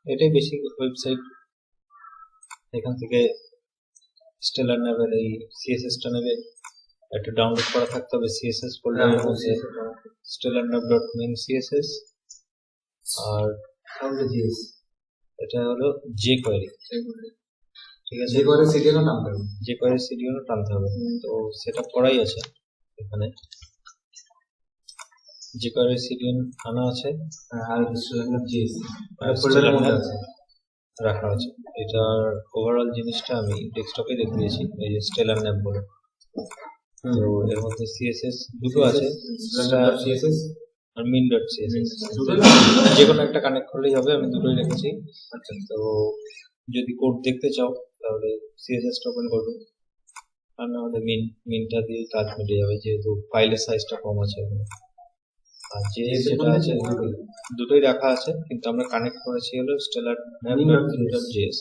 এটাই basic website. এখান থেকে স্টেলার নেবেন, এই সিএসএসটা নেবে, একটা ডাউনলোড করা থাকতে হবে সিএসএস ফোল্ডারের মধ্যে, stellarnav.main.css, আর এটা হলো jQuery। ঠিক আছে, jQuery সিডিএনও টানতে হবে, jQuery সিডিএনও টানতে হবে। তো সেটআপ করাই আছে এখানে, jQuery সিডিএন আনা আছে, আর stellarnav.js ফোল্ডারের মধ্যে আছে রাখা আছে। এটার ওভারঅল জিনিসটা আমি ডেস্কটপে দেখে দিয়েছি, এই যে stellarnav বলে। তো এর মধ্যে সিএসএস দুটো আছে, CSS আর min.css, যে কোনো একটা কানেক্ট করলেই হবে, আমি দুটোই রেখেছি। আচ্ছা, তো যদি কোড দেখতে চাও তাহলে সিএসএসটা ওপেন করবে, আর না হলে মিনটা দিয়ে কাজ মিটে যাবে, যেহেতু ফাইলের সাইজটা কম আছে এখানে। আর যেটা আছে দুটোই রাখা আছে, কিন্তু আমরা কানেক্ট করেছি হলো stellarnav.js,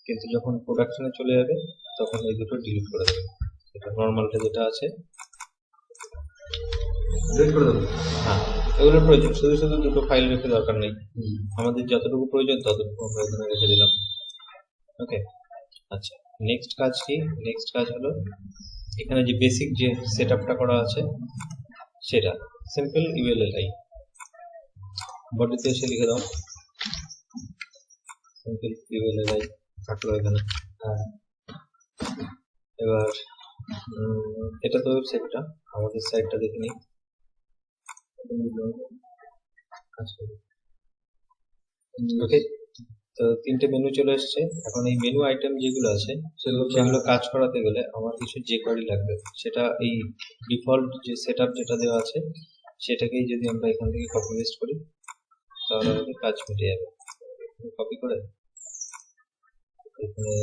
কিন্তু যখন প্রোডাকশনে চলে যাবে তখন এই দুটো ডিলিট করে দেবে। এটা নর্মালটা যেটা আছে ডিলিট করে দেবো। হ্যাঁ, এগুলো প্রয়োজন, শুধু শুধু দুটো ফাইল রেখে দরকার নেই, আমাদের যতটুকু প্রয়োজন ততটুকু আমরা এখানে রেখে দিলাম। ওকে, আচ্ছা, নেক্সট কাজ কি? নেক্সট কাজ হলো এখানে যে বেসিক যে সেটআপটা করা আছে সেটা সিম্পল ইউএলএলআই, বডিতে এসে লিখে দাও সিম্পল ইউএলএলআই থাকলো এখানে। এবার এটা তো ওয়েবসাইটটা, আমাদের সাইটটা দেখে নিই। ওকে, তো তিনটে মেনু চলে এসেছে। এখন এই মেনু আইটেম যেগুলো আছে সেগুলো কাজ করাতে গেলে আমার কিছু jQuery লাগবে, সেটা এই ডিফল্ট যে সেটআপ যেটা দেওয়া আছে সেটাকেই যদি আমরা এখান থেকে কপি পেস্ট করি তাহলে আমাদের কাজ মিটে যাবে। কপি করে এখানে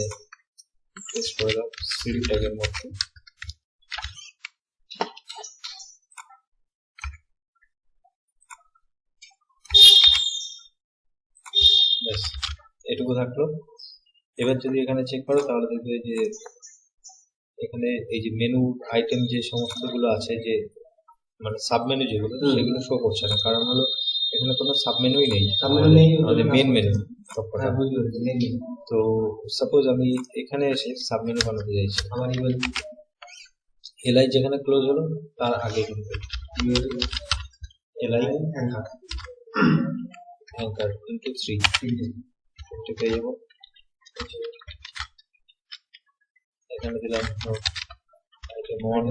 পেস্ট করে দাও সিডি ট্যাগের মধ্যে। ব্যাস, এটুকু থাকলো। এবার যদি এখানে চেক করো তাহলে দেখবে যে এখানে এই যে মেনু আইটেম যে সমস্তগুলো আছে, যে মানে সাবমেনু যেগুলো, সেগুলো শো করছে না, কারণ হলো এখানে কোনো সাবমেনুই নেই, আমাদের মেন মেনু সবকটা। তো সাপোজ আমি এখানে এসে সাবমেনু বানাতে চাইছি, আমার এলআই যেখানে ক্লোজ হলো তার আগে কিন্তু এলআই অ্যাঙ্কার ইনটু 3 এটা পেয়ে যাবো। এখানে দিলাম আইটেম 1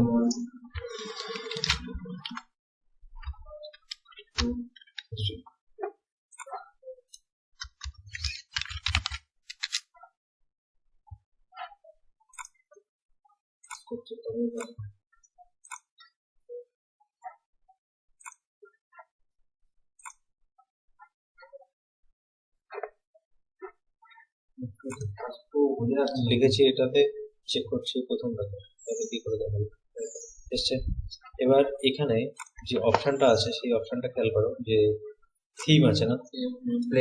লিখেছি, এটাতে চেক করছি প্রথম ব্যাপার কি করে দেখাবো এসছে। এবার এখানে যে অপশনটা আছে সেই অপশনটা খেয়াল করো, যে থিম আছে না,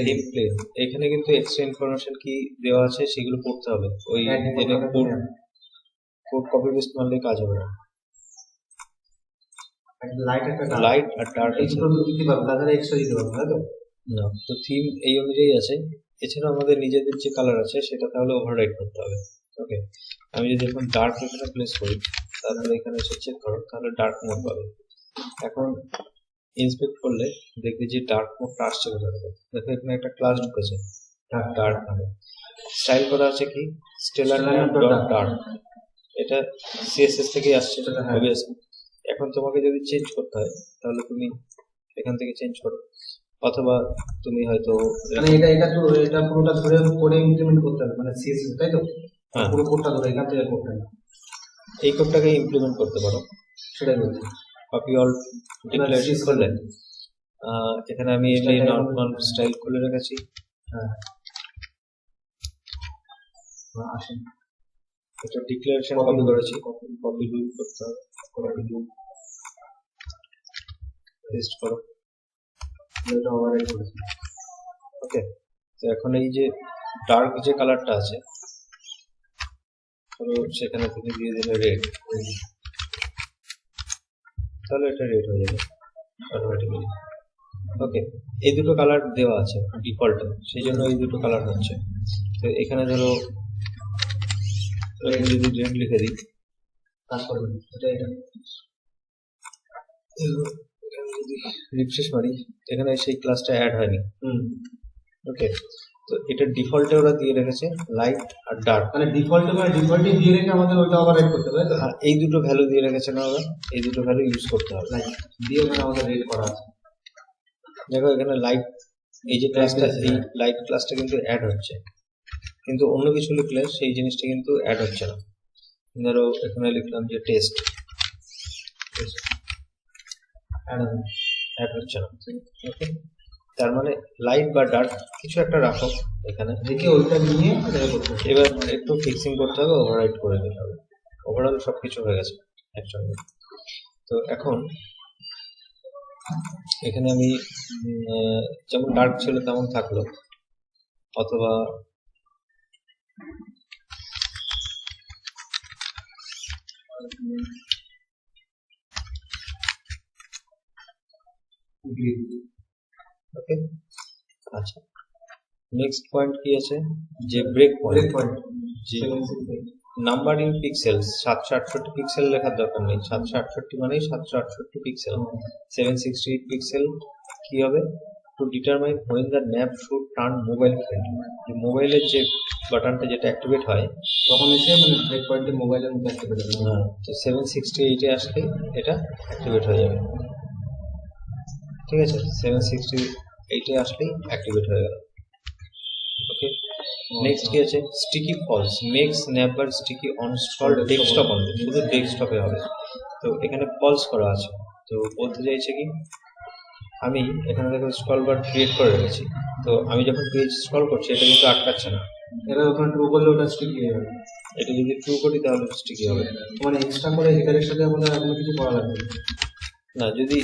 থিম প্লেন, এখানে কিন্তু এক্সট্রা ইনফরমেশন কি দেওয়া আছে সেগুলো পড়তে হবে। ওই কোড কপি পেস্ট মারলে কাজ হবে না। লাইট আর ডার্ক দিতে পারবে, তাহলে এক্সট্রা দিতে পারবে না। তো না, তো থিম এই অনুযায়ী আছে। এছাড়া আমাদের নিজেদের যে কালার আছে সেটা তাহলে ওভাররাইড করতে হবে। ওকে, আমি যদি এখন ডার্ক এখানে প্লেস করি তাহলে এখানে এসে চেক করো, তাহলে ডার্ক মোড পাবে। এখন ইন্সপেক্ট করলে দেখবি যে ডার্ক মোডটা আসছে কোথা থেকে। দেখো এখানে একটা ক্লাস ঢুকেছে ডার্ক নামে, স্টাইল করা আছে কি stellarnav.dark, এটা সিএসএস থেকে আসছে অবভিয়াসলি। এখন তোমাকে যদি চেঞ্জ করতে হয় তাহলে তুমি এখান থেকে চেঞ্জ করো, অথবা তুমি হয়তো মানে এটা পুরোটা ধরে কোডে ইমপ্লিমেন্ট করতে হবে, মানে সিএসএস, তাই তো? হ্যাঁ, পুরো কোডটা ধরে এখান থেকে করতে হবে, এই কোডটাকে ইমপ্লিমেন্ট করতে পারো, সেটাই বলছি। কপি অল ডিক্লেয়ারেশন করলে এখানে আমি এমনি নর্মাল স্টাইল খুলে রেখেছি। হ্যাঁ, আসেন, এটা ডিক্লেয়ারেশন কপি করেছি, কপি লুপ করতে হবে, কপি লুপ পেস্ট করো, এটা ওভাররাইট করেছি। ওকে, তো এখন এই যে ডার্ক যে কালারটা আছে ধরো সেখানে তুমি দিয়ে দিলে রেড, তাহলে এটা রেড হয়ে যাবে অটোমেটিক্যালি। ওকে, এই দুটো কালার দেওয়া আছে ডিফল্টে, সেই জন্য এই দুটো কালার হচ্ছে। তো এখানে ধরো আমি যদি রেড লিখে দিই, কাজ করবে না। এটা রিফ্রেশ মারি, এখানে সেই ক্লাসটা অ্যাড হয়নি। হুম, ওকে, তো এটা ডিফল্টে ওরা দিয়ে রেখেছে লাইট আর ডার্ক। মানে ডিফল্টই দিয়ে রেখে আমাদের ওইটা ওভাররাইড করতে হবে, তাই তো? হ্যাঁ, এই দুটো ভ্যালু দিয়ে রেখেছে না ওরা, এই দুটো ভ্যালু ইউজ করতে হবে। লাইক দিয়ে ওখানে আমাদের রেড করা আছে। দেখো এখানে লাইট, এই যে ক্লাসটা, এই লাইট ক্লাসটা কিন্তু অ্যাড হচ্ছে, কিন্তু অন্য কিছু লিখলে সেই জিনিসটা কিন্তু অ্যাড হচ্ছে না। ধরো এখানে লিখলাম যে টেস্ট, অ্যাড হচ্ছে না। ওকে, তার মানে লাইট বা ডার্ক কিছু একটা রাখো এখানে, দেখে ওইটা নিয়ে এটা করতে হবে। এবার একটু ফিক্সিং করতে হবে, ওভাররাইড করে দিতে হবে। ওভারঅল সবকিছু হয়ে গেছে একসঙ্গে। তো এখন এখানে আমি যেমন ডার্ক ছিল তেমন থাকলো, অথবা ওকে। আচ্ছা, নেক্সট পয়েন্ট কি আছে, যে ব্রেক ব্রেক পয়েন্ট, পয়েন্ট যে নাম্বারিং পিক্সেলস, 768 পিক্সেল লেখার দরকার নেই। 768 মানেই 768 পিক্সেল। 768 পিক্সেল কি হবে, to determine when the nap should turn mobile friendly. মোবাইলের যে বাটনটা যেটা অ্যাক্টিভেট হয়, তখন এসে মানে ব্রেক পয়েন্টে মোবাইলের মধ্যে অ্যাক্টিভেট হবে। তো 768 আসলে এটা অ্যাক্টিভেট হয়ে যাবে। ঠিক আছে, 768 আসলেই অ্যাক্টিভেট হয়ে গেল। ওকে, নেক্সট কি আছে, sticky false make snapbar sticky on scroll desktop only, শুধু ডেস্কটপে হবে। তো এখানে ফলস করা আছে, তো বলতে চাইছে কি, আমি এখানে দেখো স্ক্রল বার ক্রিয়েট করে রেখেছি, তো আমি যখন পেজ স্ক্রল করছি এটা কিন্তু আটকাচ্ছে না। এটা ওখানে ট্রু করলে ওটা স্টিক হয়ে যাবে। এটা যদি ট্রু করি তাহলে স্টিকি হবে। মানে এক্সট্রা করে হেডারের সাথে আমাদের আর কোনো কিছু করা লাগবে না। না, যদি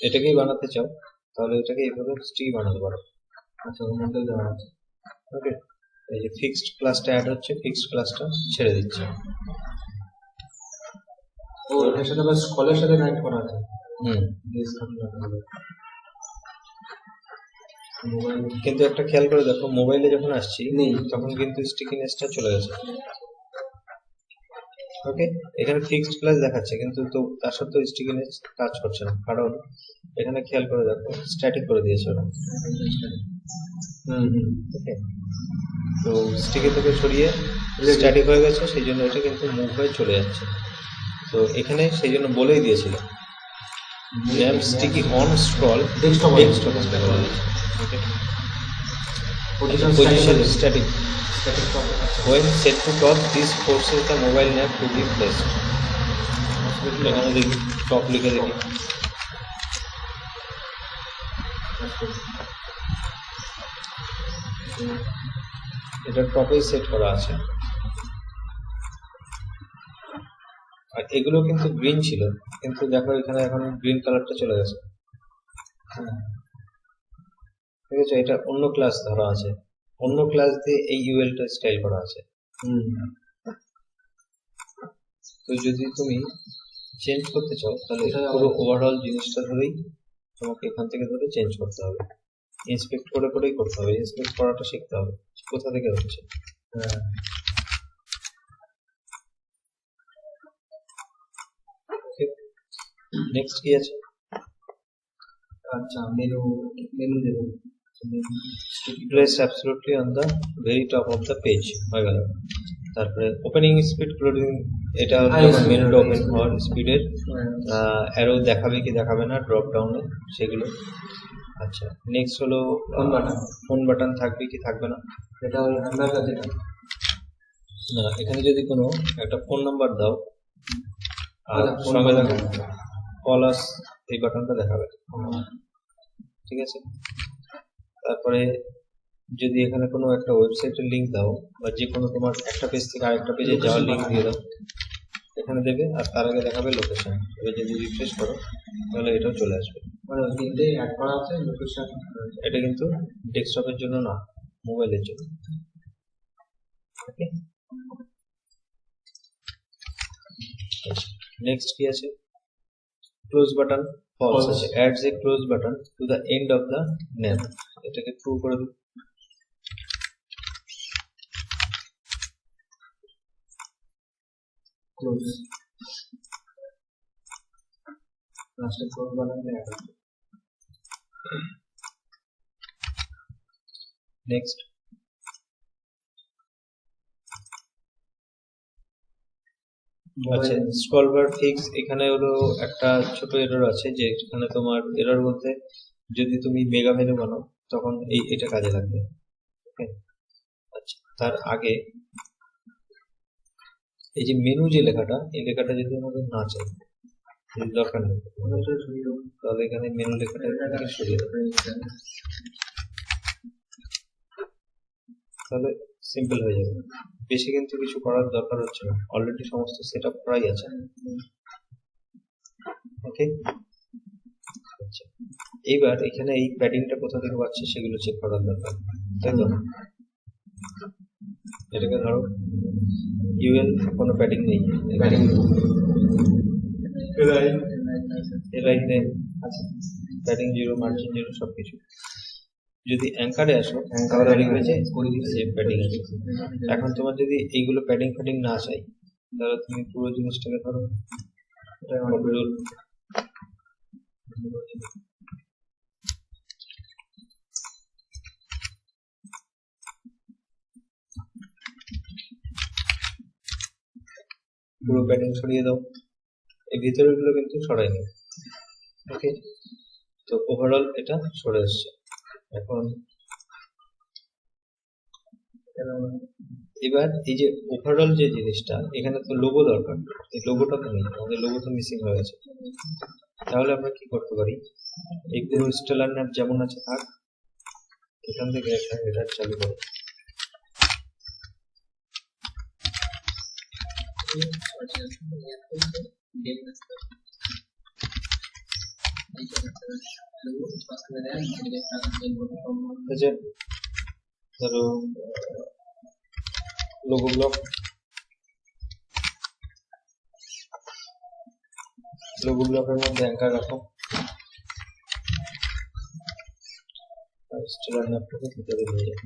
এটাকেই বানাতে চাও তাহলে এটাকে এইভাবে স্টিকি বানাতে পারো। আচ্ছা, ওর মধ্যে দেওয়া আছে। ওকে, এই যে ফিক্সড ক্লাসটা অ্যাড হচ্ছে, ফিক্সড ক্লাসটা ছেড়ে দিচ্ছে। ও এটার সাথে আবার স্কলের সাথে কানেক্ট করা আছে। হুম, মোবাইল কিন্তু একটা খেয়াল করে দেখো, মোবাইলে যখন আসছি নেই। তখন কিন্তু স্টিকিনেসটা চলে গেছে। ওকে, এখানে ফিক্সড ক্লাস দেখাচ্ছে কিন্তু তো তার সত্ত্বেও স্টিকিনেস কাজ করছে না, কারণ এখানে খেয়াল করে দেখো স্ট্যাটিক করে দিয়েছে ওরা। ওকে, তো স্টিকি থেকে সরিয়ে স্ট্যাটিক হয়ে গেছে, সেই জন্য এটা কিন্তু মুভ হয়ে চলে যাচ্ছে। তো এখানে সেই জন্য বলেই দিয়েছিল RAM sticky on scroll desktop desktop okay, position static. When set to top, this forces the mobile nav to be placed. এখানে দেখি টপ লিখে দেখি, এটা টপেই সেট করা আছে। আর এগুলো কিন্তু গ্রিন ছিল, কিন্তু দেখো এখানে এখন গ্রিন কালারটা চলে গেছে। ঠিক আছে, এটা অন্য ক্লাস ধরা আছে, অন্য ক্লাস দিয়ে এই ইউএলটা স্টাইল করা আছে। তো যদি তুমি চেঞ্জ করতে চাও তাহলে পুরো ওভারঅল জিনিসটা ধরেই তোমাকে এখান থেকে ধরে চেঞ্জ করতে হবে, ইন্সপেক্ট করে করেই করতে হবে, ইন্সপেক্ট করাটা শিখতে হবে কোথা থেকে হচ্ছে। নেক্সট কি আছে, আচ্ছা মেনু দেবো। Place absolutely on the very top of the page হয়ে গেল। তারপরে ওপেনিং স্পিড ক্লোজিং, এটা যখন মেনুটা ওপেন হওয়ার স্পিডের অ্যারো দেখাবে কি দেখাবে না ড্রপ ডাউনে সেগুলো। আচ্ছা, নেক্সট হলো ফোন বাটন থাকবে কি থাকবে না, এটা ওই হ্যান্ডার কাছে না এখানে যদি কোনো একটা ফোন নাম্বার দাও আর আচ্ছা, phone সঙ্গে number। দেখো কল আস, এই বাটনটা দেখাবে। ঠিক আছে, তারপরে যদি এখানে কোনো একটা ওয়েবসাইটের লিঙ্ক দাও বা যে কোনো তোমার একটা পেজ থেকে আরেকটা পেজে যাওয়ার লিঙ্ক দিয়ে দাও, এখানে দেবে আর তার আগে দেখাবে লোকেশন। এবার যদি রিফ্রেশ করো তাহলে এটাও চলে আসবে। মানে ওই তিনটে অ্যাড করা আছে লোকেশন। এটা কিন্তু ডেস্কটপের জন্য না, মোবাইলের জন্য। ওকে, নেক্সট কি আছে, ক্লোজ বাটন false আছে adds a close button to the end of the nav এটাকে ট্রু করে দিই ক্লোজ লাস্টে ক্লোজ বানালে নেক্সট আচ্ছা স্ক্রল বার ফিক্স এখানে হলো একটা ছোট এরর আছে যে এখানে তোমার এরর বলতে যদি তুমি মেগা মেনু বানাও তখন এটা কাজে লাগবে ওকে আচ্ছা তার আগে এই যে মেনু যে লেখাটা এই লেখাটা যদি আমাদের না চাই যদি দরকার নেই তাহলে এখানে মেনু লেখাটা এখানে সরিয়ে দেবো তাহলে সিম্পল হয়ে যাবে বেশি কিন্তু কিছু করার দরকার হচ্ছে না অলরেডি সমস্ত সেটআপ করাই আছে ওকে আচ্ছা এবার এখানে এই প্যাডিংটা কোথা থেকে পাচ্ছে সেগুলো চেক করার দরকার তাই তো এটাকে ধরো ইউএল কোনো প্যাডিং নেই প্যাডিং এরাই নেই আচ্ছা প্যাডিং 0 মার্জিন 0 সবকিছু যদি অ্যাঙ্কারে আসো অ্যাঙ্কার প্যাডিং হয়েছে যে প্যাডিং আছে এখন তোমার যদি এইগুলো প্যাডিং ফ্যাডিং না চাই তাহলে তুমি পুরো জিনিসটাকে ধরো পুরো প্যাডিং সরিয়ে দাও এই ভিতরের গুলো কিন্তু সরাইনি ওকে তো ওভারঅল এটা সরে আসছে এখন এবার এই যে ওভারঅল যে জিনিসটা এখানে তো লোগো দরকার এই লোগোটা তো নেই আমাদের লোগো তো মিসিং হয়ে গেছে তাহলে আমরা কি করতে পারি এই পুরো স্টেলার ন্যাপ যেমন আছে থাক এখান থেকে একটা হেডার চালু করো ধরো লোগো ব্লকের মধ্যে অ্যাঙ্কার রাখো স্টেলার ন্যাপটাকে ভিতরে নিয়ে যাও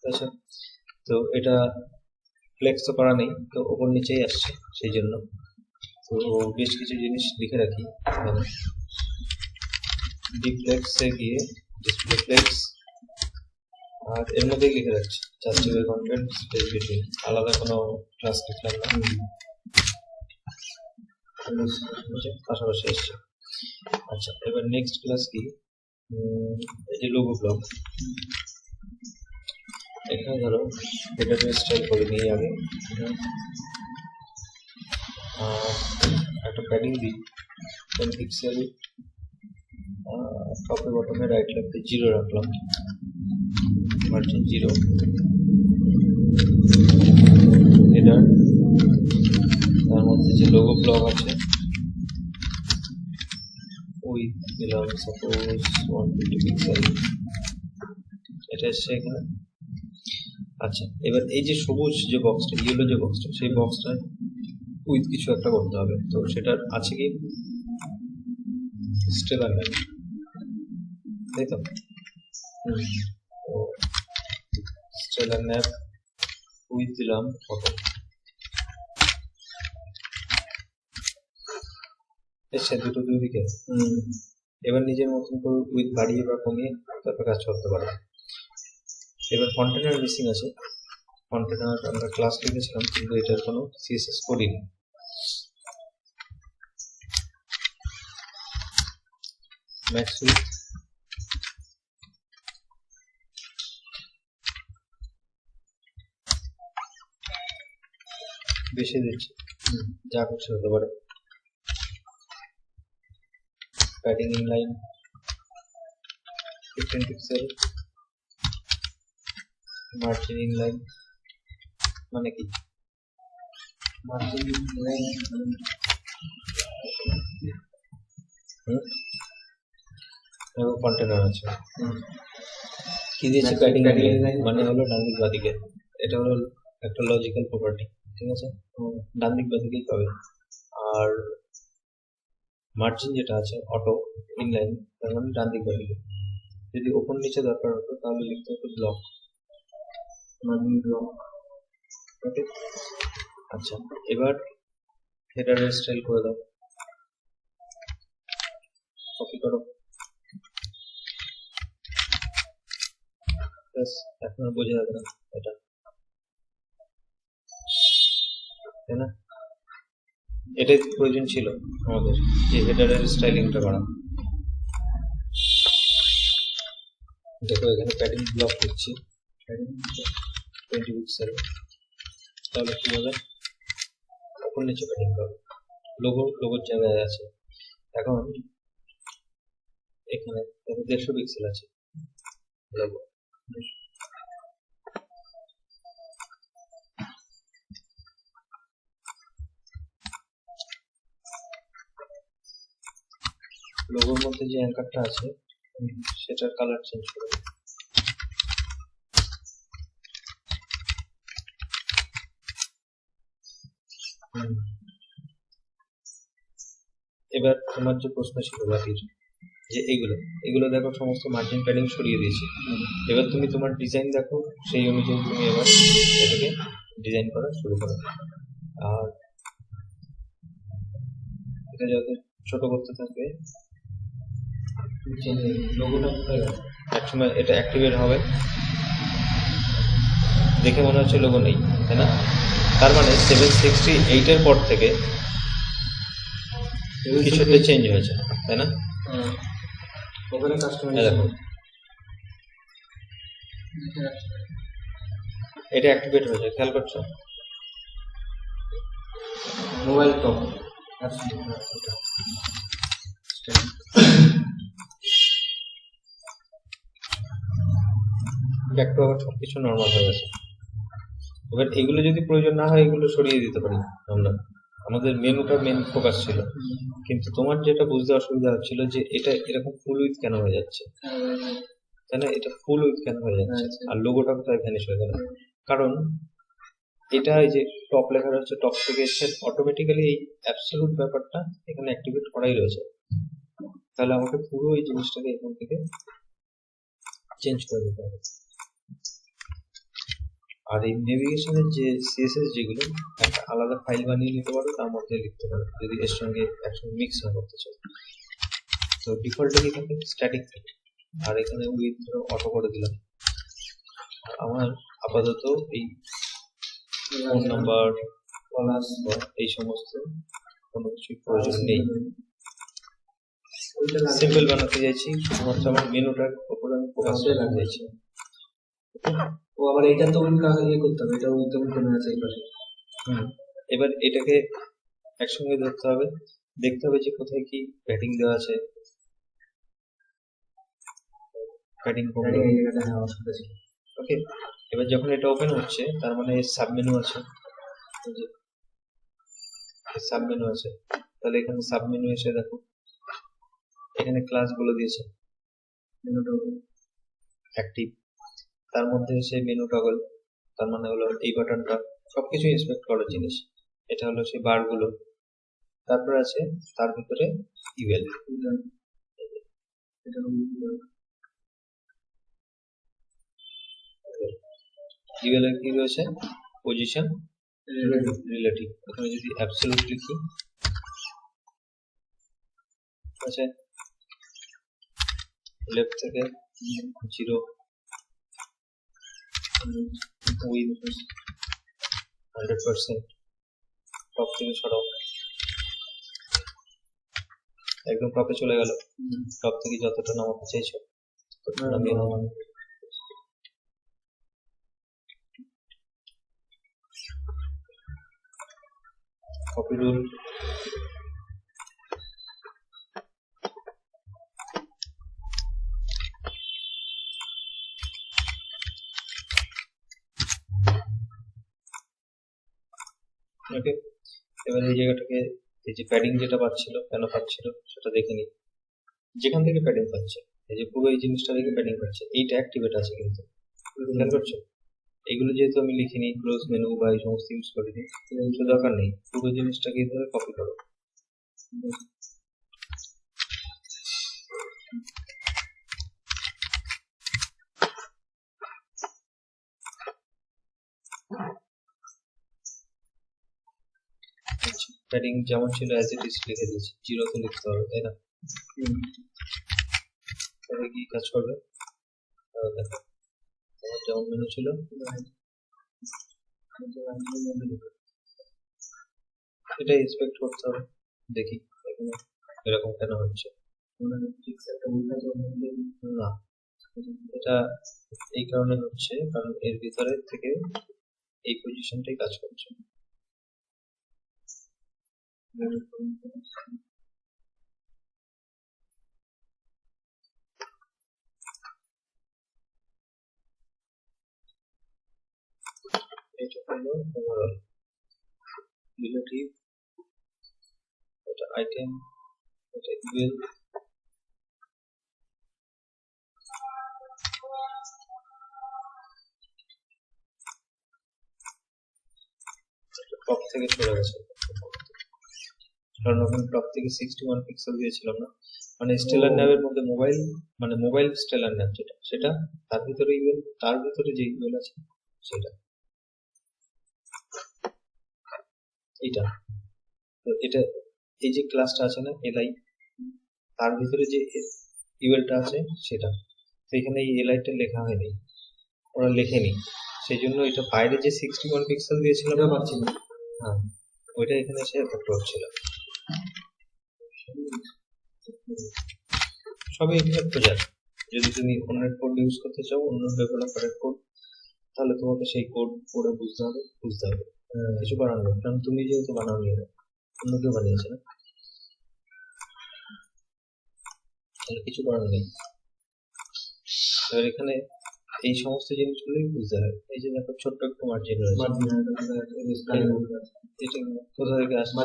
আচ্ছা তো এটা ফ্লেক্স তো করা নেই তো ওপর নিচেই আসছে সেই জন্য তো বেশ কিছু জিনিস লিখে রাখি ডিফ্লেক্সে গিয়ে ডিসপ্লে ফ্লেক্স আর এর মধ্যেই লিখে রাখছি জাস্টিফাই কন্টেন্ট স্পেস বিটুইন আলাদা কোনো ক্লাস লিখলাম না পাশাপাশি আসছে আচ্ছা এবার নেক্সট ক্লাস কি এই যে লোগো ব্লক এখানে ধরো এটাকে স্টাইল করে নিয়ে আগে একটা প্যাডিং দিই 10 পিক্সেল টপে বটমে রাইট লেফটে 0 রাখলাম মার্জিন 0 এটা তার মধ্যে যে লোগো ব্লক আছে উইথ দিলাম সাপোজ 150 পিক্সেল এটা এসছে এখানে আচ্ছা এবার এই যে সবুজ যে বক্সটা ইয়েলো যে বক্সটা সেই বক্সটা উইথ কিছু একটা করতে হবে তো সেটা আছে কি স্টেলার ন্যাপ তাই তো স্টেলার ন্যাপ উইথ দিলাম ফটো এসে দুটো দুই দিকে এবার নিজের মতন করে উইথ বাড়িয়ে বা কমিয়ে তারপর কাজ করতে পারো এবার কন্টেনার মিসিং আছে কন্টেনার আমরা ক্লাস লিখেছিলাম কিন্তু এটার কোনো সিএসএস করিনি ম্যাক্স উইথ বেশি দিচ্ছি যা কিছু হতে পারে padding in line 15 pixel margin in line মানে কি মার্জিন ইন লাইন এবং কন্টেনার আছে কি দিয়েছে প্যাডিং ইন লাইন মানে হলো ডান দিক বাদিকে এটা হলো একটা লজিক্যাল প্রপার্টি ঠিক আছে ডান দিক বাদিকেই পাবে আর মার্জিন যেটা আছে অটো ইনলাইন, তার মানে ডান দিক বাড়ি। যদি ওপর নিচে দরকার হতো তাহলে লিখতে হতো ব্লক, মার্জিন ব্লক। ওকে, আচ্ছা এবার হেডারের স্টাইল করে দাও, কপি করো। ব্যাস, এখন আর বোঝা যাবে না এটা, তাই না? এটাই তো প্রয়োজন ছিল আমাদের, যে হেডারের স্টাইলিংটা করা। দেখো এখানে প্যাডিং ব্লক করছি, 20 পিক্সেল, তাহলে কি হবে, ওপর নিচে প্যাডিং হবে, লোগোর জায়গায় আছে। এখন এখানে দেখো 150 পিক্সেল আছে লোগো। লোগোর মধ্যে যে অ্যাঙ্কারটা আছে সেটার কালার চেঞ্জ করে দেব। এবার তোমার যে প্রশ্ন ছিল বাকির, যে এগুলো দেখো সমস্ত মার্জিন প্যাডিং সরিয়ে দিয়েছি। এবার তুমি তোমার ডিজাইন দেখো, সেই অনুযায়ী তুমি এবার এটাকে ডিজাইন করা শুরু করো। আর এটা যত ছোট করতে থাকবে, লোগোটা কোথায় গেল, একসময় এটা অ্যাক্টিভেট হবে, দেখে মনে হচ্ছে লোগো নেই, তাই না? তার মানে 768 এর পর থেকে কিছুতে চেঞ্জ হয়েছে, তাই না? ওখানে কাস্টমাইজ দেখো এটা অ্যাক্টিভেট হয়েছে, খেয়াল করছো? মোবাইল টপ ব্যাক টু আবার সবকিছু নর্মাল হয়ে গেছে। এবার এগুলো যদি প্রয়োজন না হয় এগুলো সরিয়ে দিতে পারি আমরা, আমাদের মেনুটা মেন ফোকাস ছিল। কিন্তু তোমার যেটা বুঝতে অসুবিধা হচ্ছিল যে এটা এরকম ফুল উইথ কেন হয়ে যাচ্ছে, তাই না? এটা ফুল উইথ কেন হয়ে যাচ্ছে, আর লোগোটা কোথায় ভ্যানিশ হয়ে গেল? কারণ এটা এই যে টপ লেখা রয়েছে, টপ থেকে এসছে, অটোমেটিক্যালি এই অ্যাবসলিউট ব্যাপারটা এখানে অ্যাক্টিভেট করাই রয়েছে। তাহলে আমাকে পুরো এই জিনিসটাকে এখান থেকে চেঞ্জ করে দিতে হবে। আর এই নেভিগেশনের যে সিএসএস যেগুলো, একটা আলাদা ফাইল বানিয়ে নিতে পারো, তার মধ্যে লিখতে পারো যদি এর সঙ্গে একসঙ্গে মিক্স না করতে চাও। তো ডিফল্টে কি থাকে, স্ট্যাটিক থাকে। আর এখানে উইথ অটো করে দিলাম। আর আমার আপাতত এই ফোন নাম্বার এই সমস্ত কোনো কিছুর প্রয়োজন নেই, সিম্পল বানাতে চাইছি, শুধুমাত্র আমার মেনুটার উপরে আমি ফোকাস রাখতে চাইছি। ও আবার এটা তো উল্টা ইয়ে করতে হবে, এটা উল্টো করে আছে এই পাশে। এবার এটাকে একসঙ্গে ধরতে হবে, দেখতে হবে যে কোথায় কি প্যাডিং দেওয়া আছে, প্যাডিং কোনটা। ওকে, এবার যখন এটা ওপেন হচ্ছে তার মানে সাব মেনু আছে, সাব মেনু আছে, তাহলে এখানে সাব মেনু এসে দেখো এখানে ক্লাসগুলো দিয়েছে, অ্যাক্টিভ, তার মধ্যে সেই মেনু টগল, তার মানে হলো এই বাটনটা, সবকিছু ইন্সপেক্ট করার জিনিস। এটা হলো সেই বারগুলো, তারপরে আছে তার ভিতরে ইভেল, ইভেল এর কি রয়েছে, পজিশন রিলেটিভ। এখানে যদি অ্যাবসলিউট লিখি, আছে লেফট থেকে 0 উইথ 100%, টপ থেকে সরাও, একদম টপে চলে গেল। টপ থেকে যতটা নামাতে চাইছো ততটা নামিয়ে নাও। কপি রুল, ওকে। এবার এই জায়গাটাকে, এই যে প্যাডিং যেটা পাচ্ছিল, কেন পাচ্ছিল সেটা দেখে নি। যেখান থেকে প্যাডিং পাচ্ছে, এই যে পুরো এই জিনিসটা থেকে প্যাডিং পাচ্ছে, এইটা অ্যাক্টিভেট আছে কিন্তু, খেয়াল করছো? এগুলো যেহেতু আমি লিখিনি, ক্লোজ মেনু বা এই সমস্ত ইউজ করিনি, কিছু দরকার নেই, পুরো জিনিসটাকে ধরে কপি করো, প্যাডিং যেমন ছিল অ্যাজ ইট ইজ লিখে দিয়েছি, 0 তো লিখতে হবে তাই না? তাহলে কি কাজ করবে? দেখো আমার যেমন মেনু ছিল এটা এক্সপেক্ট করতে হবে। দেখি এখানে এরকম কেন হচ্ছে না, এটা এই কারণে হচ্ছে কারণ এর ভিতরে থেকে এই পজিশনটাই কাজ করছে। এটা হলো ওভারঅল রিলেটিভ, এটা আইটেম, এটা ইউএল, টপ থেকে চলে গেছে কারণ ওখানে টপ থেকে 61 পিক্সেল দিয়েছিলাম না, মানে স্টেলার ন্যাবের মধ্যে মোবাইল মানে মোবাইল স্টেলার ন্যাব যেটা সেটা তার ভিতরে ইউএল, তার ভিতরে যে ইউএল আছে সেটা এটা। তো এটা এই যে ক্লাসটা আছে না এলআই, তার ভিতরে যে ইউএলটা আছে সেটা, তো এখানে এই এলআইটা লেখা হয়নি, ওরা লেখেনি, সেই জন্য এটা বাইরে যে 61 পিক্সেল দিয়েছিলাম না পাচ্ছি না, হ্যাঁ ওইটা এখানে এসে এফেক্ট হচ্ছিল। সবই এখানে খোঁজার, যদি তুমি অন্যের কোড ইউজ করতে চাও, অন্য ডেভেলপারের কোড, তাহলে তোমাকে সেই কোড পড়ে বুঝতে হবে কিছু করার নেই, কারণ তুমি যেহেতু বানাওনি, অন্য কেউ বানিয়েছে না, তাহলে কিছু করার নেই। এবার এখানে এই সমস্ত জিনিসগুলোই বুঝতে হবে। এই যে দেখো ছোট্ট একটু মার্জিন রয়েছে, এটা কোথা থেকে আসছে,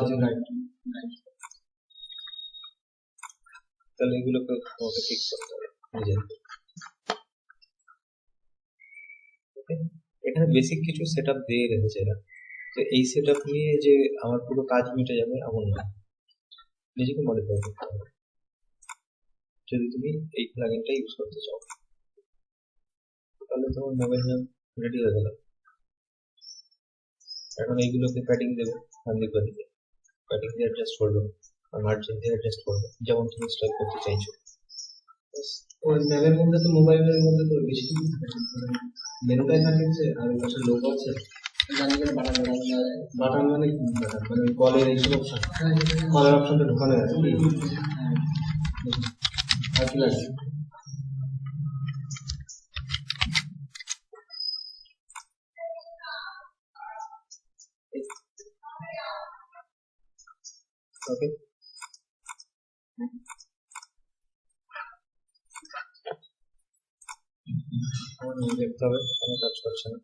তাহলে এগুলোকে তোমাকে ফিক্স করতে হবে নিজের। এখানে বেসিক কিছু সেটআপ দিয়ে রেখেছে এরা, তো এই সেটআপ নিয়ে যে আমার পুরো কাজ মিটে যাবে এমন না, নিজেকে মডিফাই করতে হবে যদি তুমি এই প্লাগইনটা ইউজ করতে চাও। তাহলে তোমার মোবাইল নাম রেডি হয়ে গেল। এখন এইগুলোকে প্যাডিং দেবো, দিক বা দিকে প্যাডিং দিয়ে অ্যাডজাস্ট করবে আর মার্জিন দিয়ে অ্যাডজাস্ট করবে যেমন তুমি স্টাইল করতে চাইছো। ওই ল্যাবের মধ্যে তো মোবাইলের মধ্যে তো বেশি মেনুটাই থাকে যে, আর ওই পাশে লোক আছে বাটন, মানে কি বাটন, মানে কলের এইসব অপশন, কলের অপশনটা ঢোকানো আছে আর কি লাগে। ওকে, দেখতে হবে কেন কাজ করছে না,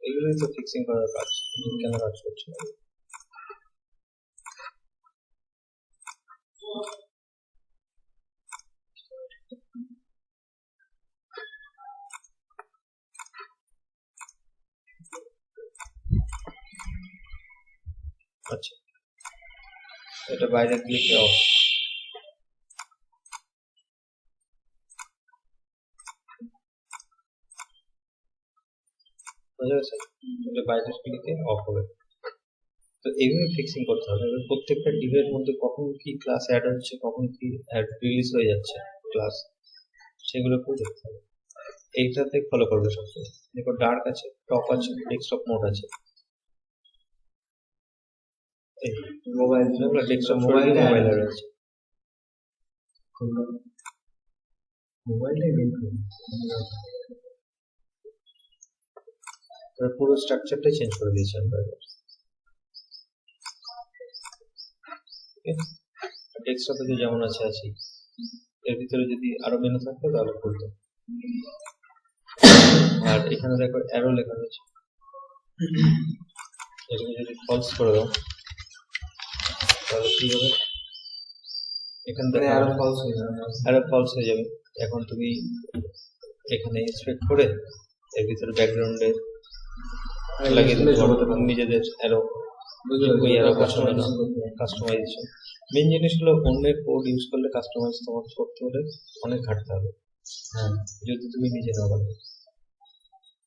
এগুলোই তো ফিক্সিং করার কাজ, কেন কাজ করছে না। আচ্ছা, এটা বাইরে ক্লিক অফ, বুঝা গেছে, এটা বাইরে ক্লিকে অফ হবে। তো এইভাবে ফিক্সিং করতে হবে। এবার প্রত্যেকটা ডিভের মধ্যে কখন কি ক্লাস অ্যাড হচ্ছে, কখন কি অ্যাড রিলিজ হয়ে যাচ্ছে ক্লাস, সেগুলোকেও দেখতে হবে। এইটাতে ফলো করবে সবসময়। দেখো ডার্ক আছে, টপ আছে, ডেস্কটপ মোড আছে, মোবাইল ডেস্কটপ মোবাইল মোবাইল আছে, মোবাইলটাই বের করুন। পুরো স্ট্রাকচারটাই চেঞ্জ করে দিয়েছি আমরা। ডেস্কটপে তো যেমন আছে আছি, এর ভিতরে যদি আরো মেনু থাকতো তাহলে খুলতো। আর এখানে দেখো অ্যারো লেখা রয়েছে, এটাকে যদি ফলস করে দাও তাহলে কি হবে, এখান থেকে আরো ফলস হয়ে যাবে, অ্যারো ফলস হয়ে যাবে। এখন তুমি এখানে ইন্সপেক্ট করে এর ভিতরে ব্যাকগ্রাউন্ডে লাগিয়ে দিতে পারো নিজেদের অ্যারো, বইয়েরা পছন্দ না, কাস্টমাইজেশন। মেন জিনিস হলো অন্যের কোড ইউজ করলে কাস্টমাইজ তোমাকে করতে হলে অনেক খাটতে হবে, হ্যাঁ যদি তুমি নিজে না বানাও।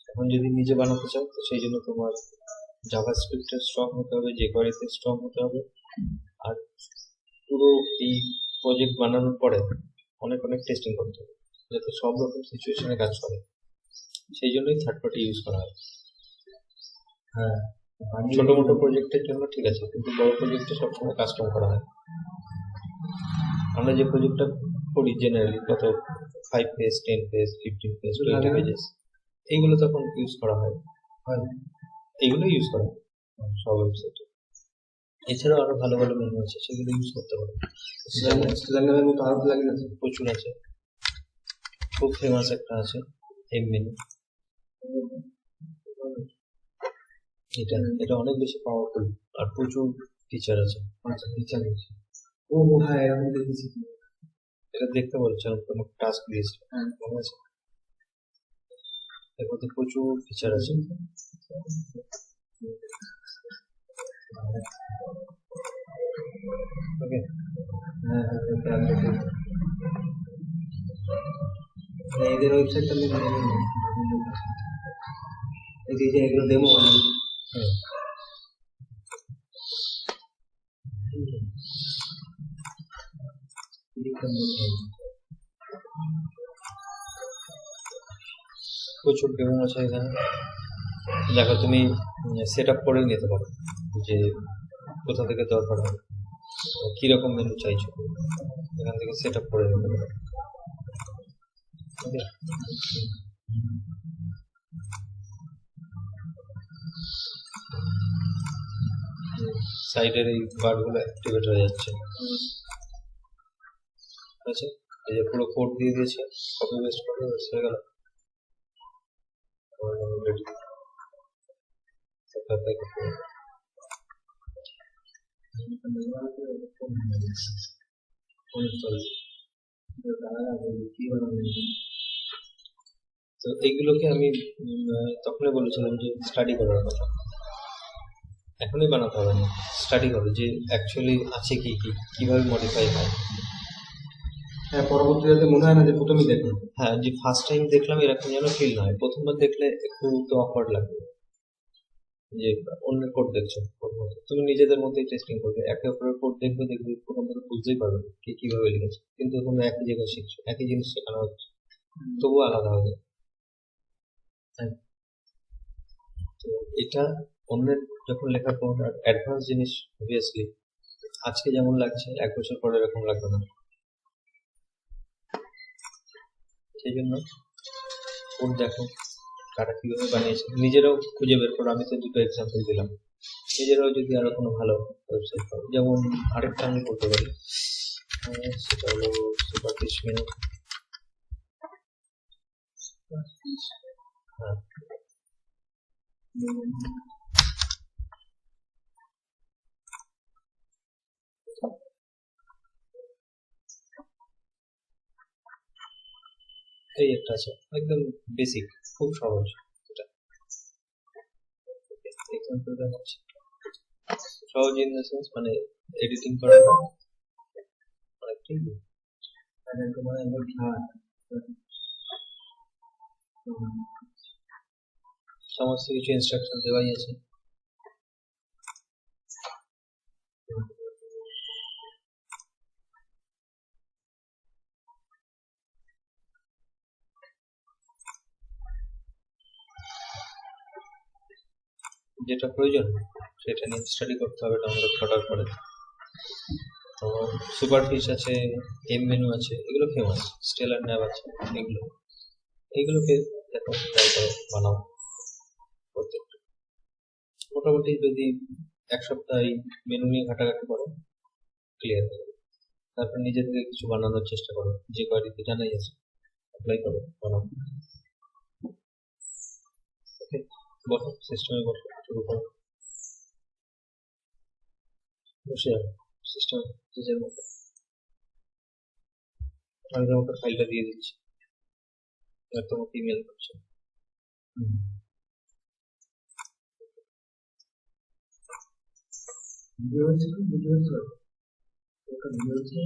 এখন যদি নিজে বানাতে চাও তো সেই জন্য তোমার জাভাস্ক্রিপ্টে স্ট্রং হতে হবে, jQuery-তে স্ট্রং হতে হবে। আর পুরো এই প্রজেক্ট বানানোর পরে অনেক অনেক টেস্টিং করতে হবে যাতে সব রকম সিচুয়েশনে কাজ করে। সেই জন্যই থার্ড পার্টি ইউজ করা হয়। হ্যাঁ ছোট মোটো প্রজেক্টের জন্য ঠিক আছে, কিন্তু বড় প্রজেক্টে সবসময় কাস্টম করা হয়। আমরা যে প্রজেক্টটা করি জেনারেলি কত 5 পেজ, 10 পেজ, 15 পেজ, 20 পেজেস, এইগুলো তখন ইউজ করা হয়, এইগুলো ইউজ করা হয় সব ওয়েবসাইটে। এছাড়াও আরো ভালো ভালো মেনু আছে, সেগুলো ইউজ করতে পারো। স্ট্যান্ডার্ডের মতো আরো প্লাগইন আছে প্রচুর আছে, খুব ফেমাস একটা আছে এম মেনু। এটা এটা অনেক বেশি পাওয়ারফুল আর প্রচুর ফিচার আছে। আচ্ছা ফিচার আছে ও হ্যাঁ এরকম দেখেছি এটা দেখতে বলছিলাম তোমাকে টাস্ক দিয়েছিল, মনে আছে? এর মধ্যে প্রচুর ফিচার আছে। ওকে, হ্যাঁ এদের ওয়েবসাইটটা এই যে এগুলো ডেমো হ্যাঁ প্রচুর ডেমো আছে এখানে। দেখো তুমি সেট আপ করে নিতে পারো যে কোথা থেকে দরকার হবে, কিরকম মেনু চাইছো, এখান থেকে সেট আপ করে নিতে পারো। ওকে, সাইডের এই বারগুলো অ্যাক্টিভেট হয়ে যাচ্ছে। আচ্ছা, এই যে পুরো কোড দিয়ে দিয়েছে, কপি পেস্ট করে হয়ে গেল। Ready. তো এইগুলোকে আমি তখনই বলেছিলাম যে স্টাডি করার কথা, এখনই বানাতে হবে না, স্টাডি করো যে অ্যাকচুয়ালি আছে কি কি, কিভাবে মডিফাই হয়। হ্যাঁ পরবর্তীতে মনে হয় না যে প্রথমেই দেখো হ্যাঁ, যে ফার্স্ট টাইম দেখলাম এরকম যেন ফিল না হয়। প্রথমবার দেখলে একটু তো অকওয়ার্ড লাগবে যে অন্যের কোড দেখছো, তুমি নিজেদের মধ্যেই টেস্টিং করবে, একে অপরের কোড দেখবে, প্রথমত বুঝতেই পারবে না কে কিভাবে লিখেছে, কিন্তু তোমরা একই জায়গায় শিখছো, একই জিনিস শেখানো হচ্ছে, তবুও আলাদা হবে। হ্যাঁ, তো এটা অন্যের যখন লেখার পর অ্যাডভান্স জিনিস অবভিয়াসলি আজকে যেমন লাগছে 1 বছর পরে এরকম লাগবে না। সেই জন্য কোড দেখো কারা কিভাবে বানিয়েছে, নিজেরাও খুঁজে বের করো। আমি তো দুটো এক্সাম্পল দিলাম, নিজেরাও যদি আরো কোনো ভালো ওয়েবসাইট পাও, যেমন আরেকটা আমি করতে পারি, সেটা হলো সুপারফিশ মেনু। হ্যাঁ, এই একটা আছে একদম বেসিক, খুব সহজ। এটা এক্সাম্পলটা হচ্ছে সহজ ইন দ্য সেন্স মানে এডিটিং করাটা অনেকটাই সমস্ত কিছু ইনস্ট্রাকশন দেওয়াই আছে। যেটা প্রয়োজন সেটা নিয়ে স্টাডি করতে হবে ডাউনলোড করার পরে। তো সুপারফিশ আছে, এম মেনু আছে, এগুলো ফেমাস, স্টেলার ন্যাব আছে, এইগুলোকে দেখো ট্রাই করো, বানাও প্রত্যেকটা। মোটামুটি যদি 1 সপ্তাহ এই মেনু নিয়ে ঘাটাঘাটি করো ক্লিয়ার হয়ে যাবে। তারপর নিজে থেকে কিছু বানানোর চেষ্টা করো, যে কোয়ারিতে জানাই আছে অ্যাপ্লাই করো, বানাও। ওকে, বসো সিস্টেমে, বসো শুরু করো, বসে যাও সিস্টেম নিজের মতো। আমি তোমাকে ফাইলটা দিয়ে দিচ্ছি, আর তোমাকে ইমেল করছি। ভিডিও হচ্ছে ভিডিও হচ্ছে ওটা ভিডিও হচ্ছে